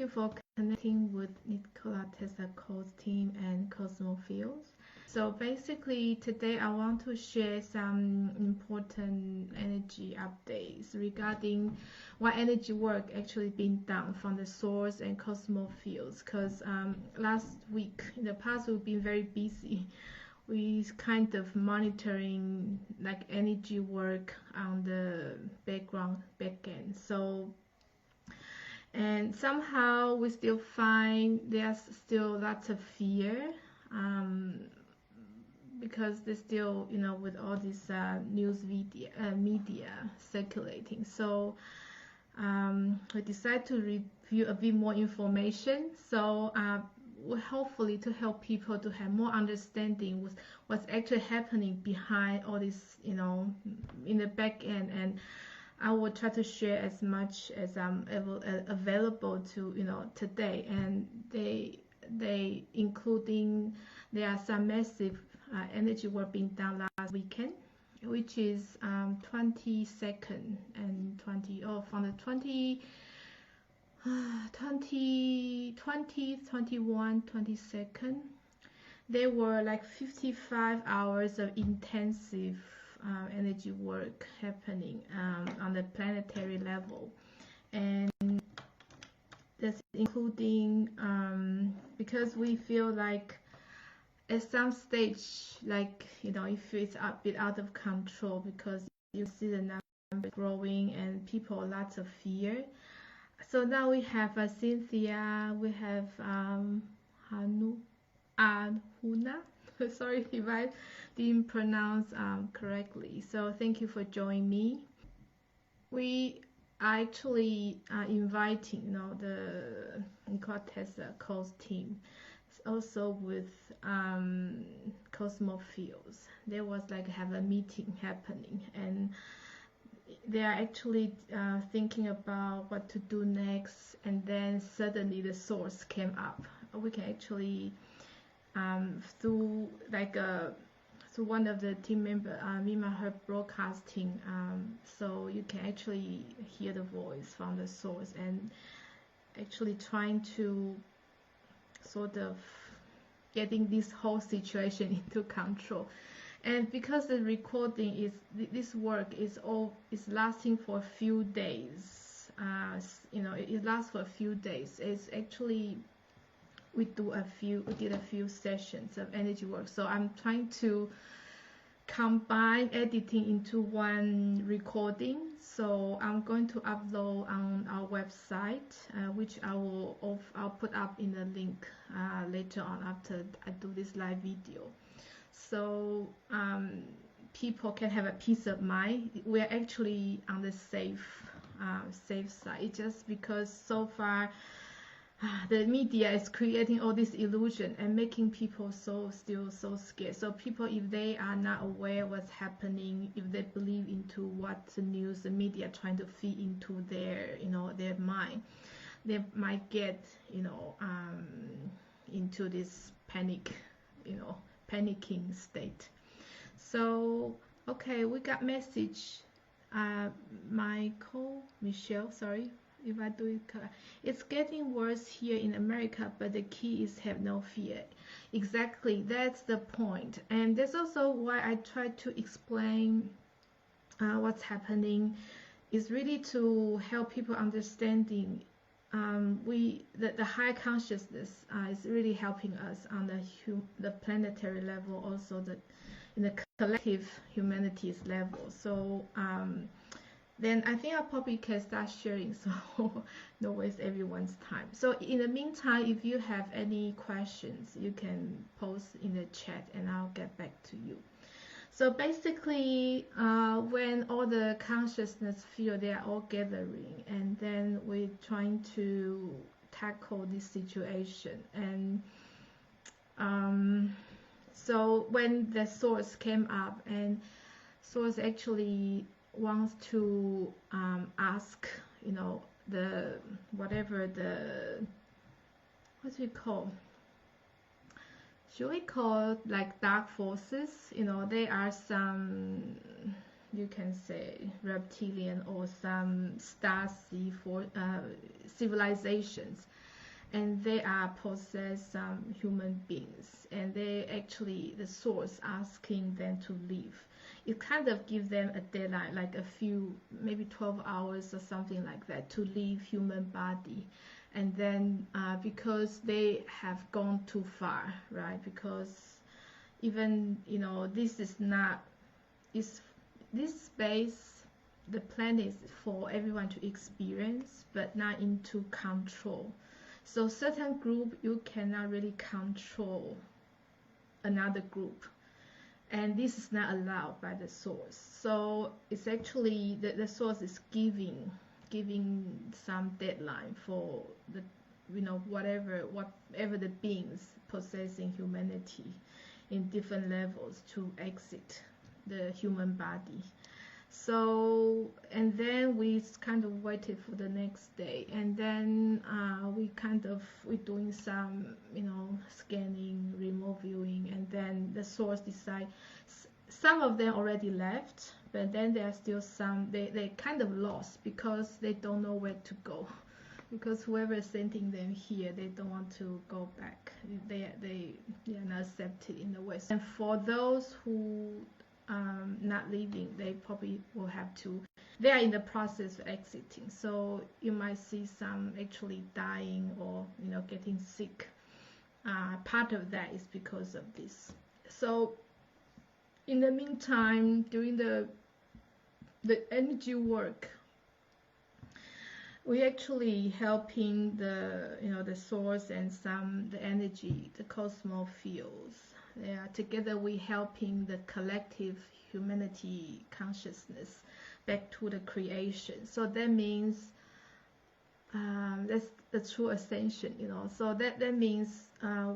you for connecting with Nikola Tesla Code's team and Cosmofields. So basically today I want to share some important energy updates regarding what energy work actually being done from the source and Cosmofields, because last week, in the past, we've been very busy. We kind of monitoring like energy work on the back end. So, and somehow we still find there's still lots of fear, because there's still, with all this news media circulating. So we decided to review a bit more information. So hopefully to help people to have more understanding with what's actually happening behind all this, in the back end. And I will try to share as much as I'm available to, today. And they including there are some massive energy work being done last weekend, which is 22nd and 20th, from the 20th, 21, 22nd. There were like 55 hours of intensive energy work happening on the planetary level, and that's including because we feel like at some stage, like, if it's a bit out of control, because you see the numbers growing and people lots of fear. So now we have Cynthia, we have Huna. Sorry if I didn't pronounce correctly. So thank you for joining me. We are actually inviting, the Nikola Tesla Code's team, also with Cosmofields. There was have a meeting happening, and they are actually thinking about what to do next. And then suddenly the source came up. We can actually through through one of the team member, Mima, her broadcasting, so you can actually hear the voice from the source, and actually trying to sort of getting this whole situation into control. And because the recording is, this work is lasting for a few days, it lasts for a few days. It's actually, we did a few sessions of energy work. So I'm trying to combine editing into one recording. So I'm going to upload on our website, which I'll put up in the link later on after I do this live video. So people can have a peace of mind. We're actually on the safe side. It's just because so far the media is creating all this illusion and making people still so scared. So people, if they are not aware what's happening, if they believe into what the news, the media trying to feed into their their mind, they might get into this panicking state. So okay, we got message. Michelle, sorry if I do it correct. It's getting worse here in America, but the key is have no fear. Exactly, that's the point. And that's also why I try to explain what's happening, is really to help people understanding the high consciousness is really helping us on the planetary level, also in the collective humanities level. So then I think I probably can start sharing, so no waste everyone's time. So in the meantime, if you have any questions, you can post in the chat and I'll get back to you. So basically, when all the consciousness field, they are all gathering, and then we're trying to tackle this situation. And so when the source came up, and source actually wants to ask, the whatever the, what do we call, should we call like dark forces? They are some, you can say, reptilian or some star sea for civilizations and they are possessed human beings, and they actually, the source asking them to leave. It kind of gives them a deadline, like a few, maybe 12 hours or something like that, to leave human body. And then because they have gone too far, right? Because even, you know, this is not, is this space, the planet is for everyone to experience, but not into control. So certain group, you cannot really control another group, and this is not allowed by the source. So it's actually the source is giving some deadline for the, you know, whatever the beings possessing humanity in different levels to exit the human body. So, and then we kind of waited for the next day, and then we're doing some, you know, scanning, remote viewing, and then the source decide. Some of them already left, but then there are still some, they kind of lost because they don't know where to go, because whoever is sending them here, they don't want to go back. They are not accepted in the West. And for those who not leaving, they probably will have to, they are in the process of exiting. So you might see some actually dying or, you know, getting sick. Part of that is because of this. So in the meantime, during the energy work, we actually helping the, you know, the source and some the energy, the cosmos fields. Yeah, together we helping the collective humanity consciousness back to the creation. So that means that's the true ascension, you know. So that means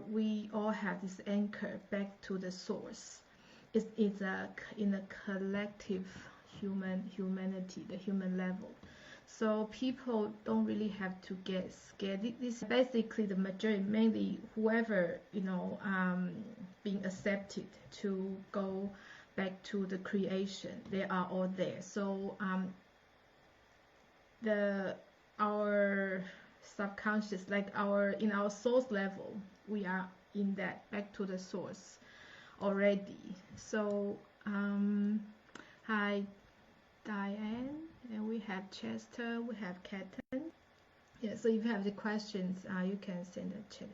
we all have this anchor back to the source. It's in a collective humanity, the human level. So people don't really have to get scared. This is basically the majority, mainly whoever, you know, being accepted to go back to the creation. They are all there. So our subconscious, like in our source level, we are in that back to the source already. So hi Diane, and we have Chester, we have Katen. Yeah, so if you have the questions, you can send a chat.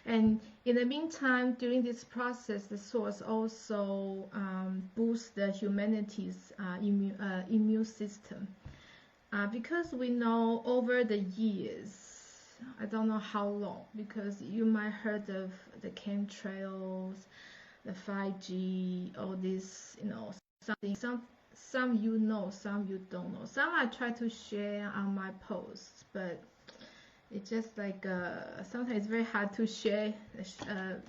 And in the meantime, during this process, the source also boosts the humanity's immune system. Because we know over the years, I don't know how long, because you might heard of the chemtrails, the 5G, all this, you know, some you know, some you don't know. Some I try to share on my posts, but it's just like sometimes it's very hard to share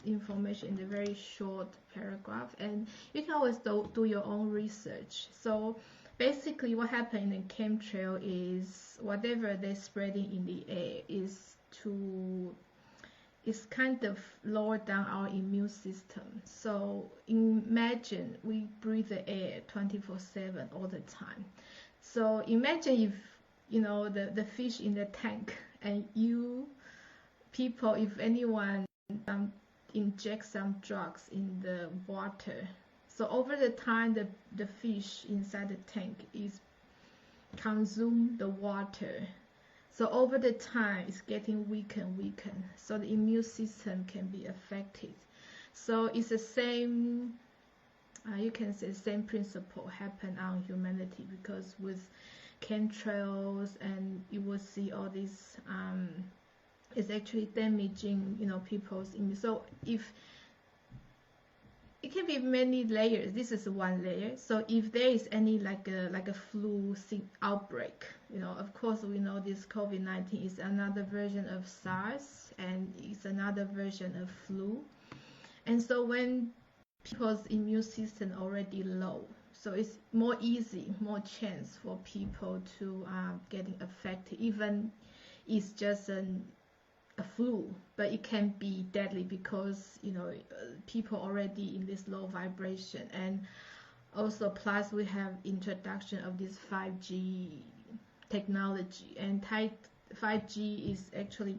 information in a very short paragraph, and you can always do your own research. So basically what happened in chemtrail is whatever they're spreading in the air is kind of lower down our immune system. So imagine we breathe the air 24/7 all the time. So imagine if, you know, the fish in the tank, and you people, if anyone inject some drugs in the water, so over the time the fish inside the tank is consume the water. So over the time, it's getting weaker and weaker. So the immune system can be affected. So it's the same, you can say the same principle happen on humanity, because with chemtrails, and you will see all this, it's actually damaging, you know, people's immune. So if it can be many layers. This is one layer. So if there is any like a flu outbreak, you know, of course we know this COVID-19 is another version of SARS, and it's another version of flu. And so when people's immune system already low, so it's more easy, more chance for people to getting affected. Even it's just a flu, but it can be deadly, because, you know, people already in this low vibration. And also plus we have introduction of this 5G technology, and 5G is actually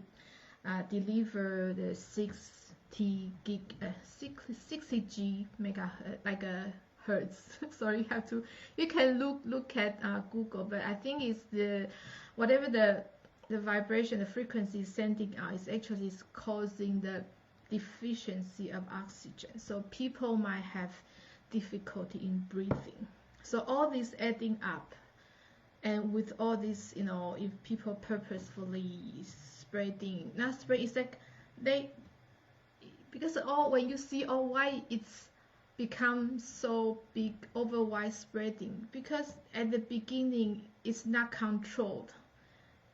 deliver the 60 G megahertz, like a hertz. Sorry, you can look at Google, but I think it's the whatever the vibration, the frequency is sending out is actually causing the deficiency of oxygen. So people might have difficulty in breathing. So all this adding up, and with all this, if people purposefully spreading, not spread, it's like because when you see why it's become so big over widespreading, because at the beginning it's not controlled.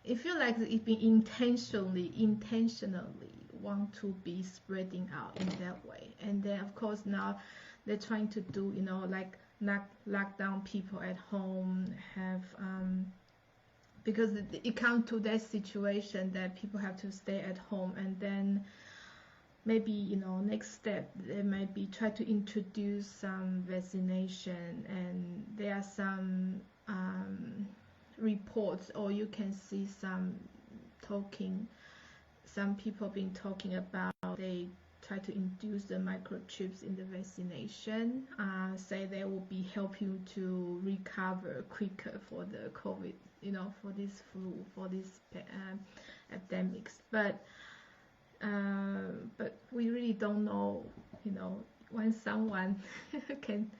It feels like it's been intentionally want to be spreading out in that way. And then of course now they're trying to do, like lock down people at home, have because it comes to that situation that people have to stay at home, and then maybe next step they might be try to introduce some vaccination, and there are some reports, or you can see some people been talking about they try to induce the microchips in the vaccination, say they will be helping to recover quicker for the COVID, for this flu, for these epidemics. But we really don't know, when someone can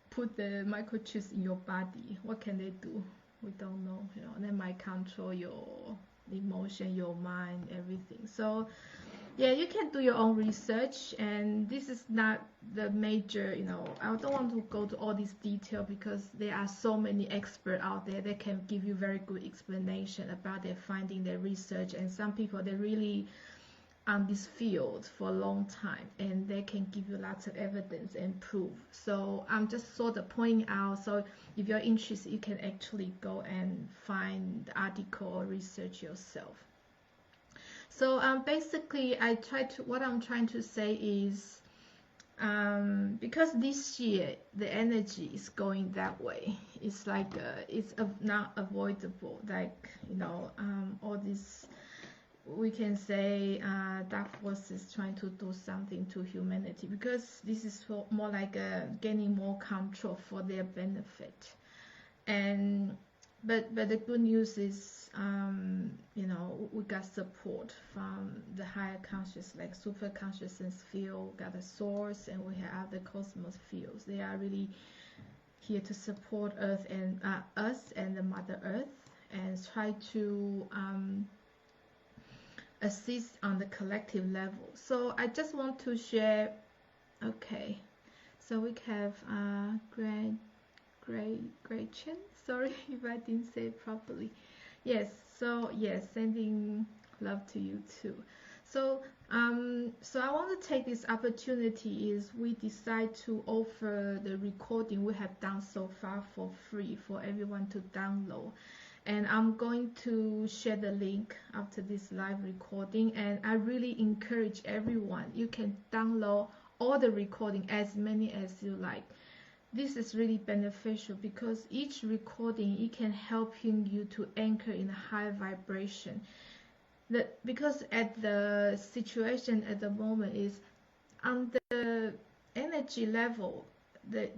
put the microchips in your body, what can they do? We don't know, they might control your emotion, your mind, everything. So yeah, you can do your own research, and this is not the major, I don't want to go to all this detail because there are so many experts out there that can give you very good explanation about their finding, their research, and some people, they're really on this field for a long time, and they can give you lots of evidence and proof. So I'm just sort of pointing out, so if you're interested, you can actually go and find the article or research yourself. So basically what I'm trying to say is, because this year the energy is going that way, it's like it's not avoidable, like all this, we can say dark forces trying to do something to humanity, because this is more like gaining more control for their benefit. And but the good news is, we got support from the higher conscious, like superconsciousness field, got a source, and we have other cosmos fields. They are really here to support Earth and us and the Mother Earth, and try to assist on the collective level. So I just want to share. Okay, so we have Gretchen. Sorry if I didn't say it properly. Yes, so yes, sending love to you too. So so I want to take this opportunity, is we decide to offer the recording we have done so far for free for everyone to download. And I'm going to share the link after this live recording, and I really encourage everyone, you can download all the recording, as many as you like. This is really beneficial because each recording, it can helping you to anchor in a high vibration. Because at the situation at the moment is on the energy level, the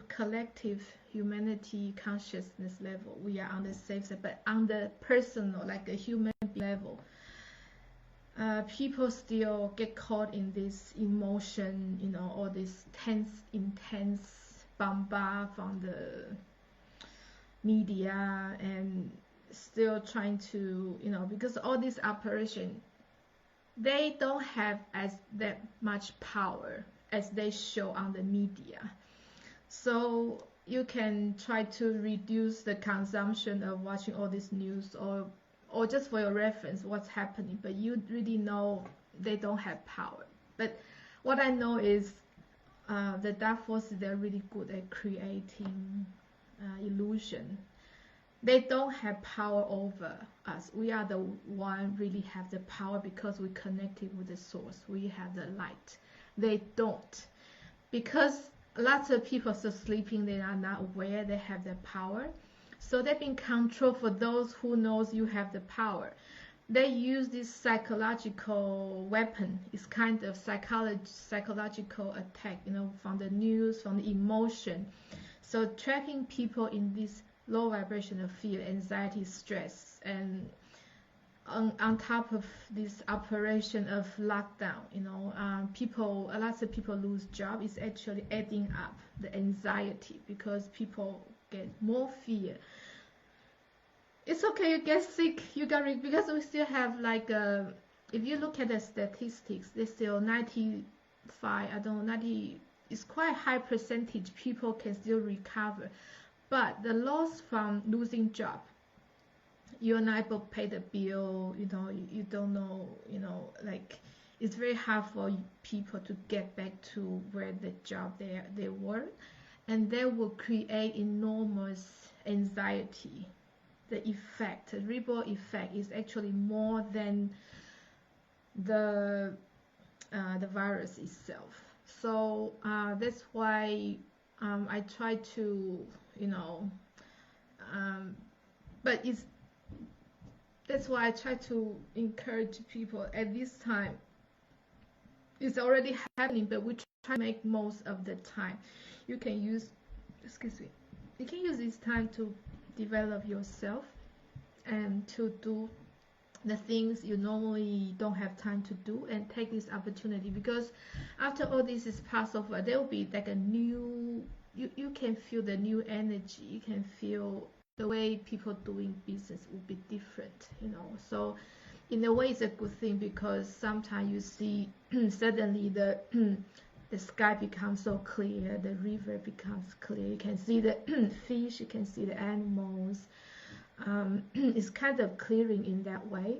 collective humanity consciousness level, we are on the safe side. But on the personal, like a human level, people still get caught in this emotion, all this intense bombard from the media, and still trying to, because all this operation, they don't have that much power as they show on the media. So you can try to reduce the consumption of watching all this news, or just for your reference what's happening, but you really know they don't have power. But what I know is the dark forces, they're really good at creating illusion. They don't have power over us. We are the one really have the power, because we connected with the source. We have the light. They don't, because lots of people are sleeping. They are not aware they have the power. So they've been controlled for those who knows you have the power. they use this psychological weapon. It's kind of psychological attack, you know, from the news, from the emotion. So trapping people in this low vibrational fear, anxiety, stress, and on top of this operation of lockdown, you know, a lot of people lose job. It's actually adding up the anxiety because people get more fear. It's okay, you get sick, you got because we still have like if you look at the statistics, there's still 95, I don't know, 90, it's quite high percentage people can still recover, but the loss from losing job, you're not able to pay the bill, you know, you don't know, you know, like it's very hard for people to get back to where the job they were, and that will create enormous anxiety. The effect, the ripple effect, is actually more than the virus itself. So that's why I try to, you know, but that's why I try to encourage people at this time. It's already happening, but we try to make most of the time. You can use, excuse me, you can use this time to develop yourself and to do the things you normally don't have time to do, and take this opportunity, because after all this is passed over, there will be like a new, you can feel the new energy, you can feel the way people doing business will be different, you know. So in a way it's a good thing, because sometimes you see suddenly the sky becomes so clear, the river becomes clear, you can see the fish, you can see the animals. It's kind of clearing in that way.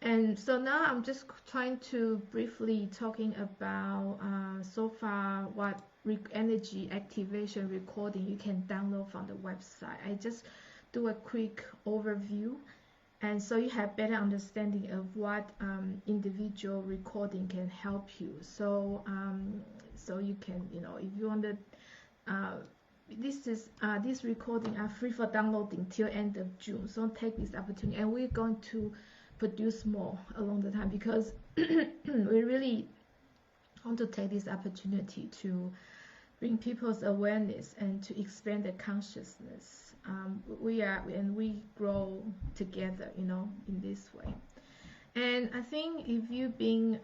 And so now I'm just trying to briefly talking about so far what energy activation recording you can download from the website. I just do a quick overview, and so you have better understanding of what individual recording can help you. So so you can, you know, if you want to this recording are free for downloading till end of June, so take this opportunity, and we're going to produce more along the time, because we really want to take this opportunity to bring people's awareness and to expand their consciousness. We grow together, you know, in this way. And I think if you've been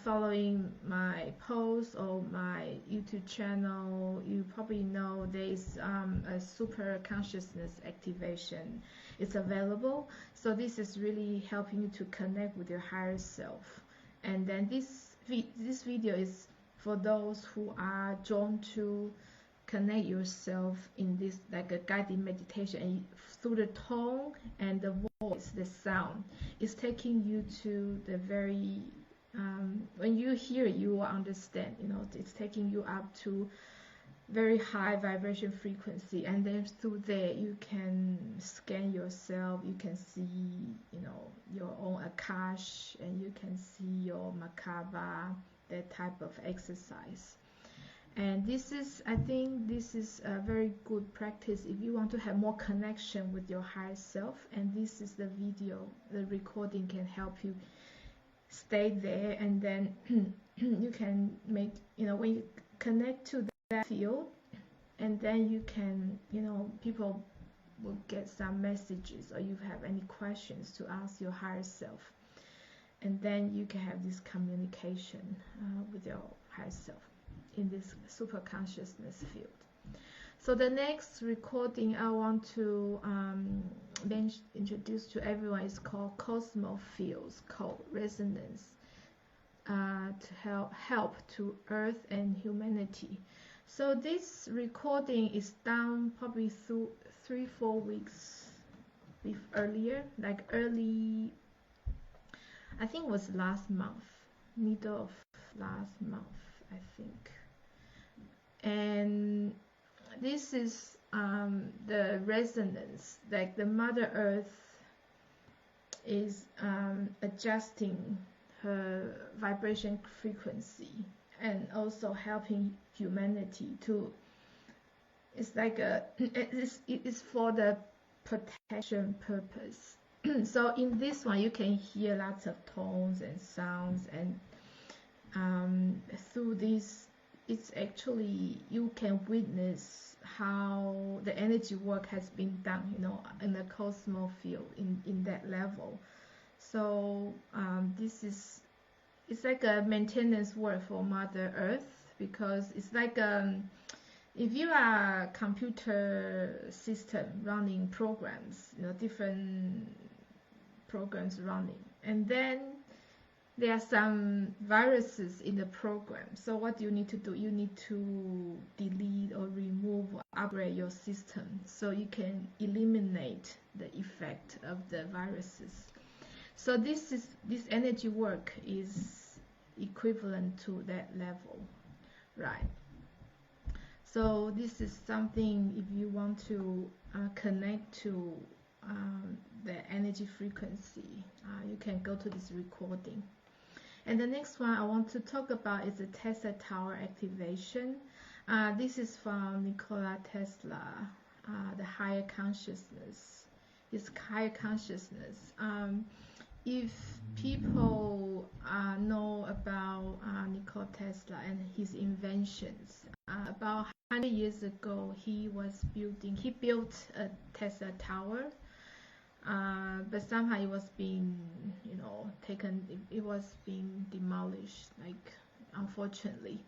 following my posts or my YouTube channel, you probably know there's a super consciousness activation. It's available. So this is really helping you to connect with your higher self. And then this video is for those who are drawn to connect yourself in this like a guided meditation, and through the tone and the voice, the sound is taking you to the very when you hear it, you will understand, you know, it's taking you up to very high vibration frequency, and then through there you can scan yourself, you can see, you know, your own Akash, and you can see your Makaba, that type of exercise. And this is, I think this is a very good practice if you want to have more connection with your higher self. And this is the video, the recording can help you stay there, and then you can make, you know, when you connect to that field, and then you can, you know, people will get some messages, or you have any questions to ask your higher self, and then you can have this communication with your higher self in this super consciousness field. So the next recording I want to introduce to everyone is called Cosmo Fields, called Resonance, to help to Earth and humanity. So this recording is done probably through 3-4 weeks earlier, like early, I think it was last month, middle of last month, I think. And this is the resonance, like the Mother Earth is adjusting her vibration frequency, and also helping humanity to, it's like a, it is for the protection purpose. So in this one you can hear lots of tones and sounds, and through this it's actually you can witness how the energy work has been done, you know, in the cosmos field in that level. So this is, it's like a maintenance work for Mother Earth, because it's like if you are a computer system running programs, you know, different programs running, and then there are some viruses in the program. So what do you need to do? You need to delete or remove or upgrade your system so you can eliminate the effect of the viruses. So this energy work is equivalent to that level, right? So this is something, if you want to connect to the energy frequency, you can go to this recording. And the next one I want to talk about is the Tesla Tower activation. This is from Nikola Tesla, the higher consciousness. It's higher consciousness. If people know about Nikola Tesla and his inventions, about 100 years ago he built a Tesla Tower. But somehow it was being, you know, it was being demolished, like, unfortunately.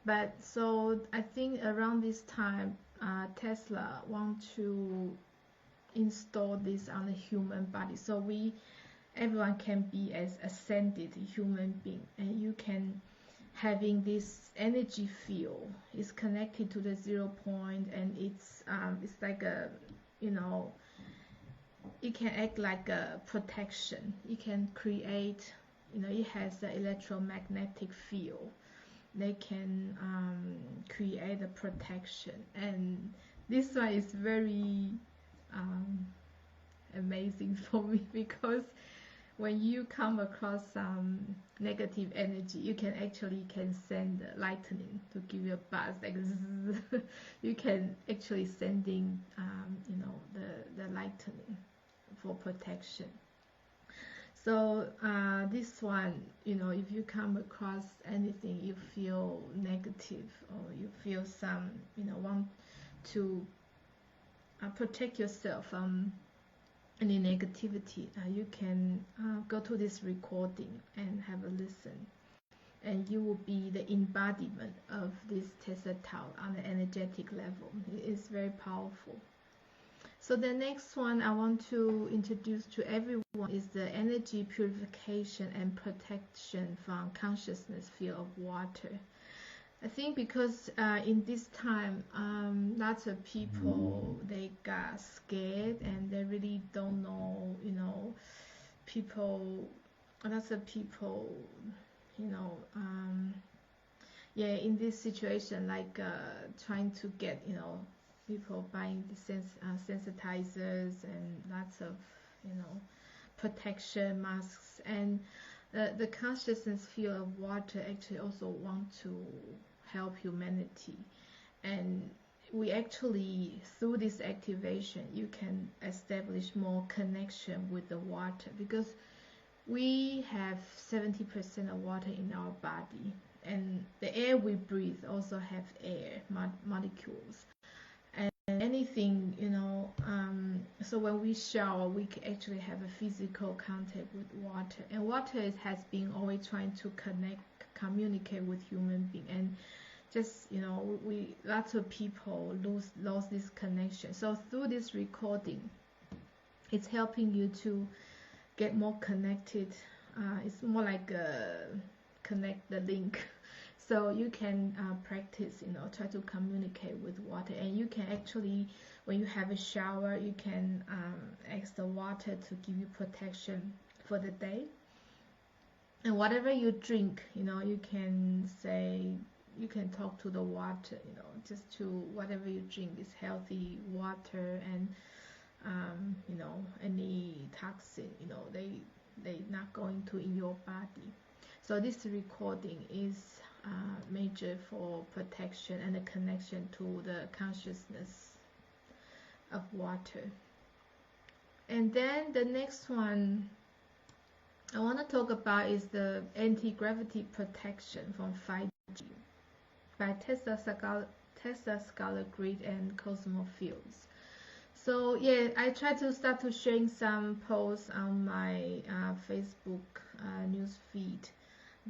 But so I think around this time Tesla want to install this on the human body, so everyone can be as ascended human being, and you can having this energy field is connected to the 0 point, and it's like a, you know, it can act like a protection. It can create, you know, it has the electromagnetic field. They can create a protection, and this one is very amazing for me, because when you come across some negative energy, you can send lightning to give you a buzz, like zzz. You can actually sending you know, the lightning for protection. So this one, you know, if you come across anything you feel negative, or you feel some, you know, want to protect yourself from any negativity, you can go to this recording and have a listen, and you will be the embodiment of this Tesla Tower on the energetic level. It is very powerful. So the next one I want to introduce to everyone is the energy purification and protection from consciousness field of water. I think because in this time, lots of people, they got scared and they really don't know, you know, lots of people, you know, yeah, in this situation, like trying to get, you know, people buying the sensitizers and lots of, you know, protection masks, and the consciousness field of water actually also want to help humanity. And we actually, through this activation, you can establish more connection with the water, because we have 70% of water in our body, and the air we breathe also have air molecules. And anything, you know, so when we shower, we actually have a physical contact with water, and water has been always trying to communicate with human being, and just, you know, lots of people lost this connection. So through this recording, it's helping you to get more connected. It's more like connect the link. So you can practice, you know, try to communicate with water, and you can actually, when you have a shower, you can ask the water to give you protection for the day. And whatever you drink, you know, you can say, you can talk to the water, you know, just to whatever you drink is healthy water, and you know, any toxin, you know, they not going to in your body. So this recording is major for protection and a connection to the consciousness of water. And then the next one I want to talk about is the Antigravity Protection from 5G by Tesla Scholar Grid and Cosmo Fields. So yeah, I try to start to sharing some posts on my Facebook news feed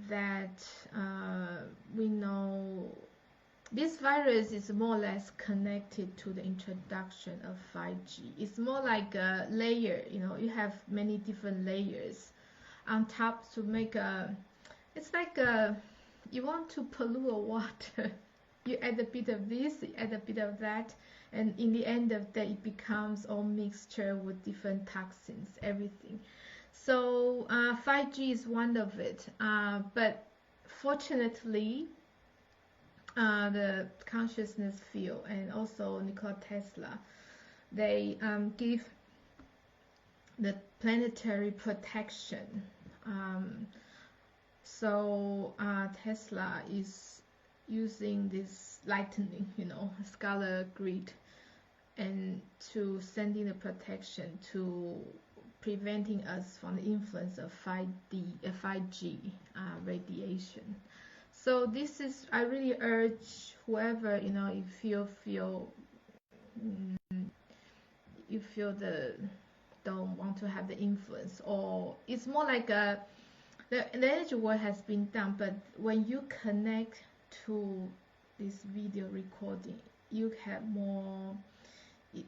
that we know this virus is more or less connected to the introduction of 5G. It's more like a layer, you know, you have many different layers on top to make a, it's like a, you want to pollute water. You add a bit of this, you add a bit of that, and in the end of that it becomes all mixture with different toxins, everything. So 5G is one of it, but fortunately the consciousness field and also Nikola Tesla, they give the planetary protection. So Tesla is using this lightning, you know, scalar grid, and to sending the protection to preventing us from the influence of 5G radiation. So this is, I really urge whoever, you know, if you feel don't want to have the influence, or it's more like a, the energy work has been done, but when you connect to this video recording, you have more,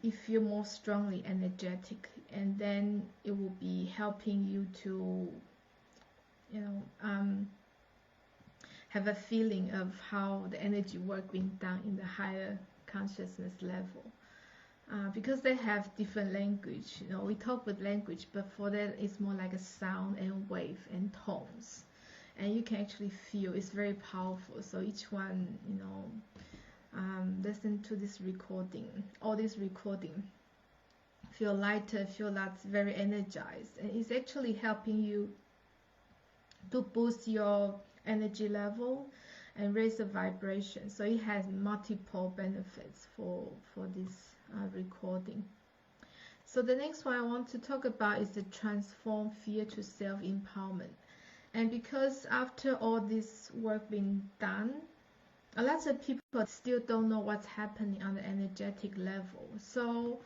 you feel more strongly energetic, and then it will be helping you to, you know, have a feeling of how the energy work being done in the higher consciousness level. Because they have different language, you know, we talk with language, but for that it's more like a sound and wave and tones, and you can actually feel it's very powerful. So each one, you know, listen to this recording, all this recording, feel lighter, feel that's very energized, and it's actually helping you to boost your energy level and raise the vibration. So it has multiple benefits for this recording. So the next one I want to talk about is the transform fear to self-empowerment. And because after all this work being done, a lot of people still don't know what's happening on the energetic level. So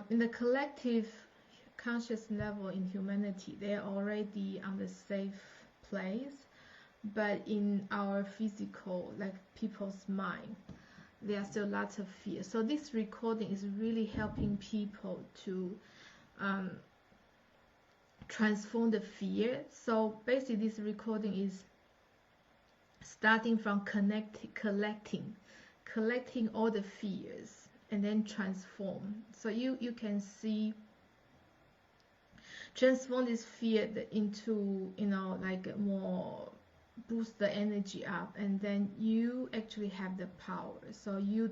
in the collective conscious level in humanity, they're already on the safe place, but in our physical, like people's mind, there are still lots of fear. So this recording is really helping people to transform the fear. So basically this recording is starting from collecting all the fears and then transform. So you can see, transform this fear into, you know, like more, boost the energy up, and then you actually have the power. So you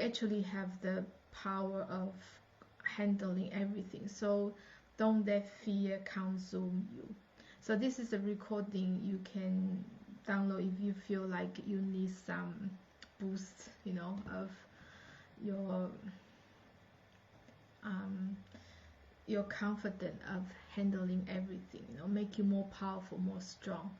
actually have the power of handling everything. So don't let fear consume you. So this is a recording you can download if you feel like you need some boost, you know, of your confidence of handling everything, you know, make you more powerful, more strong.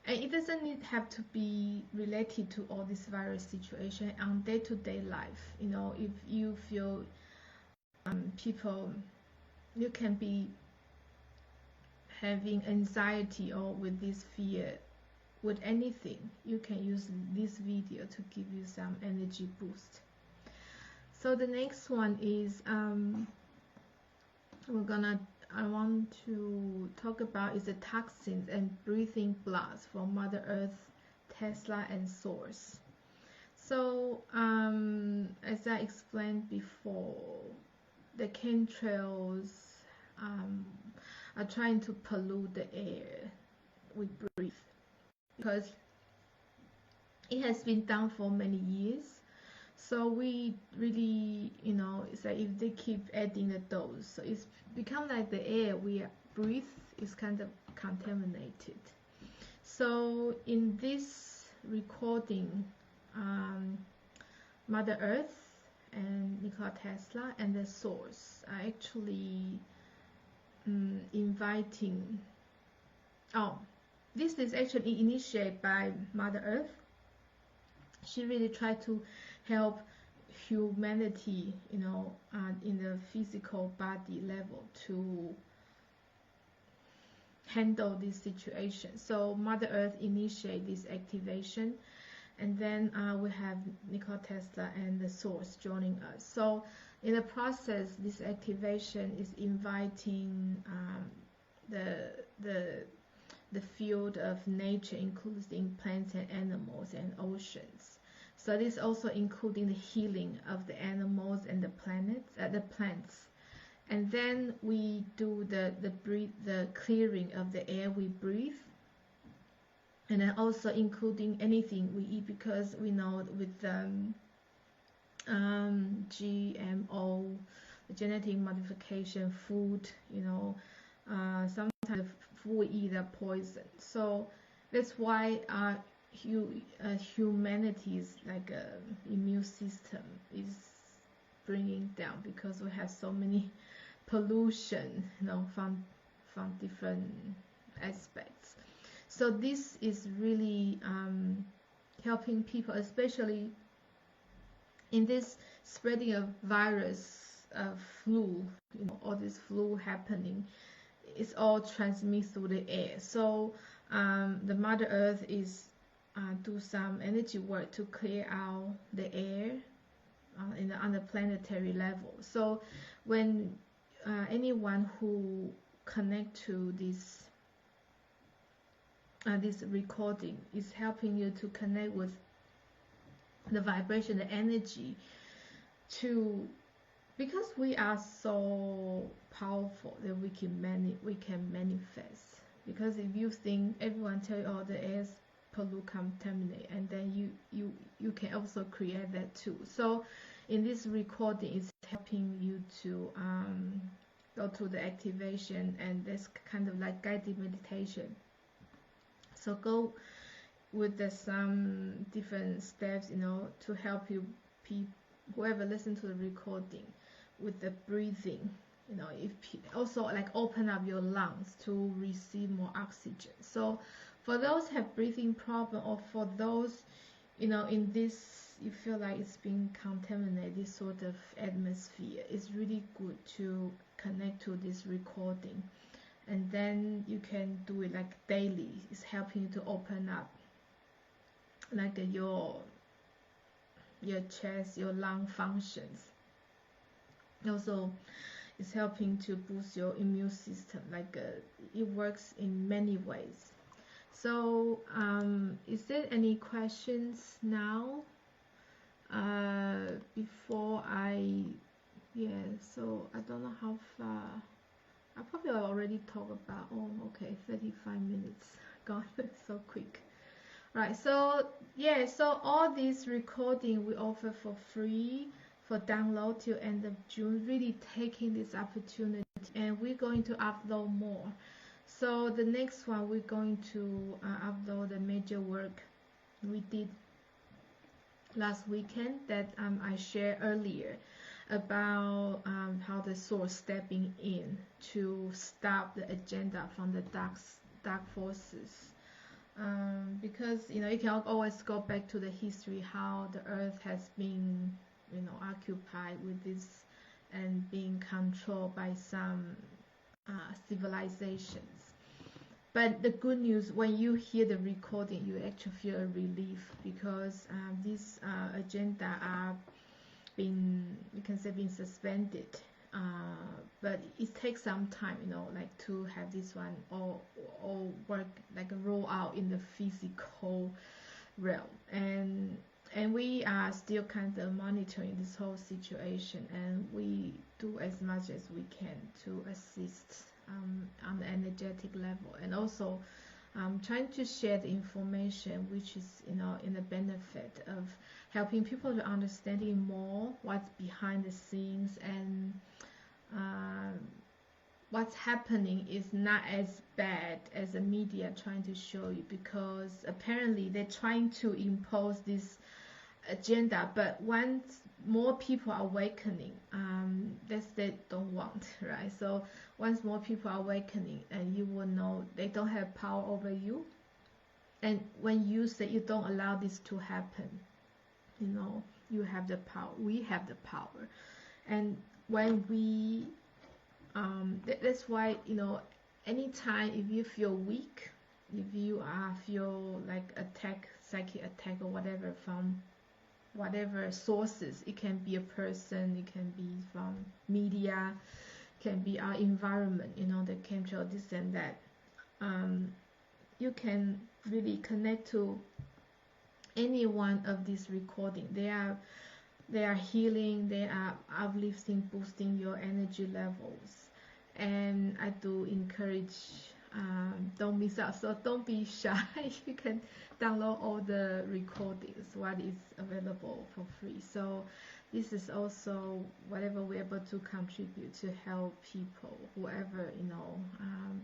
And it doesn't have to be related to all this virus situation. On day-to-day life, you know, if you feel people, you can be having anxiety or with this fear, with anything, you can use this video to give you some energy boost. So the next one is I want to talk about is the toxins and breathing bloods from Mother Earth, Tesla, and Source. So as I explained before, the chemtrails are trying to pollute the air we breathe, because it has been done for many years. So we really, you know, it's like if they keep adding the dose, so it's become like the air we breathe is kind of contaminated. So in this recording, Mother Earth and Nikola Tesla and the source are actually inviting. Oh, this is actually initiated by Mother Earth. She really tried to help humanity, you know, in the physical body level to handle this situation. So Mother Earth initiate this activation, and then we have Nikola Tesla and the source joining us. So in the process, this activation is inviting the field of nature, including plants and animals and oceans. So this also including the healing of the animals and the plants. And then we do the clearing of the air we breathe, and then also including anything we eat, because we know with GMO, genetic modification food, you know, sometimes the food we eat are poison. So that's why humanity's like immune system is bringing down, because we have so many pollution, you know, from different aspects. So this is really helping people, especially in this spreading of virus, of flu, you know, all this flu happening. It's all transmitted through the air. So the Mother Earth is do some energy work to clear out the air on the planetary level. So when anyone who connect to this recording is helping you to connect with the vibration, the energy, to, because we are so powerful that we can manifest. Because if you think everyone tell you, oh, the air is pollute, contaminate, and then you can also create that too. So in this recording, it's helping you to go through the activation, and this kind of like guided meditation. So go with some different steps, you know, to help you, whoever listen to the recording, with the breathing, you know, if also like open up your lungs to receive more oxygen. So for those who have breathing problem, or for those, you know, in this, you feel like it's being contaminated, this sort of atmosphere, it's really good to connect to this recording. And then you can do it like daily. It's helping you to open up like your chest, your lung functions. Also, it's helping to boost your immune system. Like it works in many ways. So is there any questions now? Before so I don't know how far. I probably already talked about, oh, okay, 35 minutes gone so quick. Right, so yeah, so all these recording we offer for free for download till end of June, really taking this opportunity, and we're going to upload more. So the next one, we're going to upload the major work we did last weekend that I shared earlier, about how the source stepping in to stop the agenda from the dark forces. Because, you know, you can always go back to the history, how the earth has been, you know, occupied with this and being controlled by some civilizations. But the good news, when you hear the recording, you actually feel a relief, because these agenda are been, you can say, been suspended, but it takes some time, you know, like to have this one all work, like roll out in the physical realm. And we are still kind of monitoring this whole situation, and we do as much as we can to assist on the energetic level, and also trying to share the information which is, you know, in the benefit of helping people to understanding more what's behind the scenes, and what's happening is not as bad as the media trying to show you, because apparently they're trying to impose this agenda, but once more people are awakening, that's they don't want, right? So once more people are awakening, and you will know they don't have power over you. And when you say you don't allow this to happen, you know, you have the power. We have the power. And when we, that's why, you know, anytime if you feel weak, if you feel like attack, psychic attack or whatever from whatever sources, it can be a person, it can be from media, it can be our environment, you know, the chemtrail, this and that. You can really connect to any one of these recording. They are healing, they are uplifting, boosting your energy levels. And I do encourage, don't miss out, so don't be shy. You can download all the recordings, what is available for free. So this is also whatever we're able to contribute to help people, whoever, you know,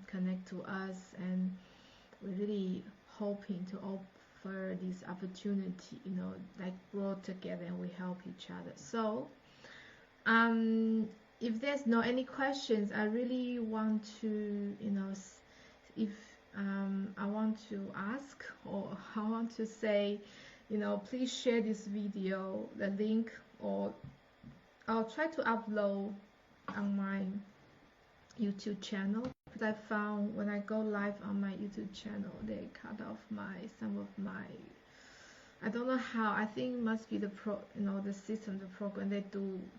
connect to us. And we're really hoping to offer this opportunity, you know, like brought together, and we help each other. So if there's no any questions, I really want to, you know, if I want to ask, or I want to say, you know, please share this video, the link, or I'll try to upload on my YouTube channel. But I found when I go live on my YouTube channel, they cut off some of my, I don't know how. I think it must be the the system, the program.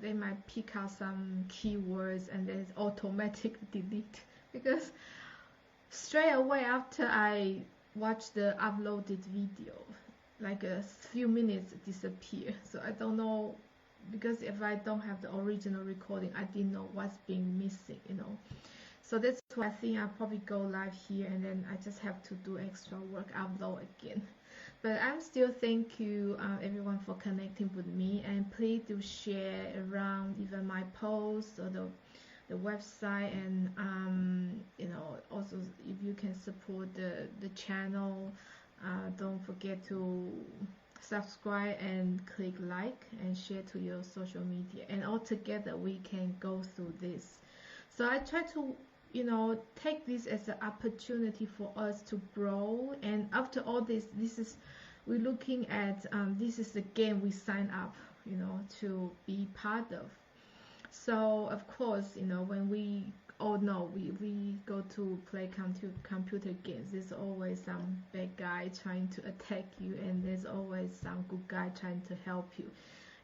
They might pick out some keywords and then automatic delete, because straight away after I watch the uploaded video, like a few minutes disappear. So I don't know, because if I don't have the original recording, I didn't know what's being missing, you know. So that's why I think I'll probably go live here, and then I just have to do extra work, upload again. But I'm still thank you everyone for connecting with me, and please do share around even my posts or the website, and you know, also if you can support the channel, don't forget to subscribe and click like and share to your social media, and all together we can go through this. So I try to, you know, take this as an opportunity for us to grow. And after all this is, we're looking at, this is the game we sign up, you know, to be part of. So of course, you know, when we all know we go to play computer games, there's always some bad guy trying to attack you, and there's always some good guy trying to help you.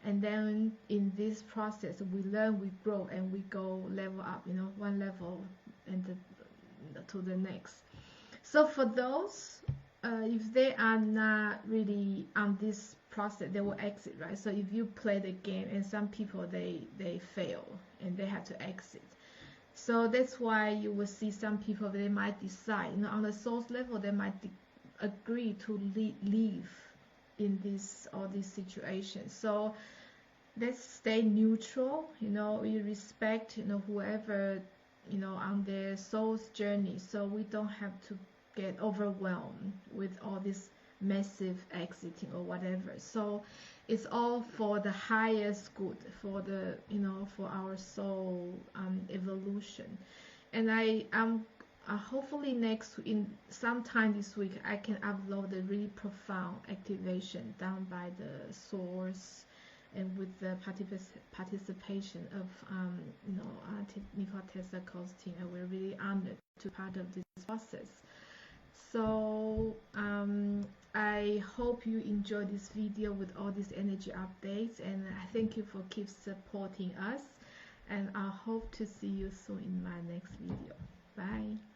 And then in this process, we learn, we grow, and we go level up, you know, one level and to the next. So for those, if they are not really on this process, they will exit, right? So if you play the game, and some people they fail and they have to exit. So that's why you will see some people, they might decide, you know, on the source level, they might agree to leave in this situation. So let's stay neutral, you know, we respect, you know, whoever, you know, on their soul's journey, so we don't have to get overwhelmed with all this massive exiting or whatever. So it's all for the highest good, for the, you know, for our soul evolution. And I am hopefully in sometime this week I can upload a really profound activation done by the source, and with the participation of you know, Nikola Tesla Costin, and we're really honored to be part of this process. So I hope you enjoy this video with all these energy updates, and I thank you for keep supporting us, and I hope to see you soon in my next video. Bye.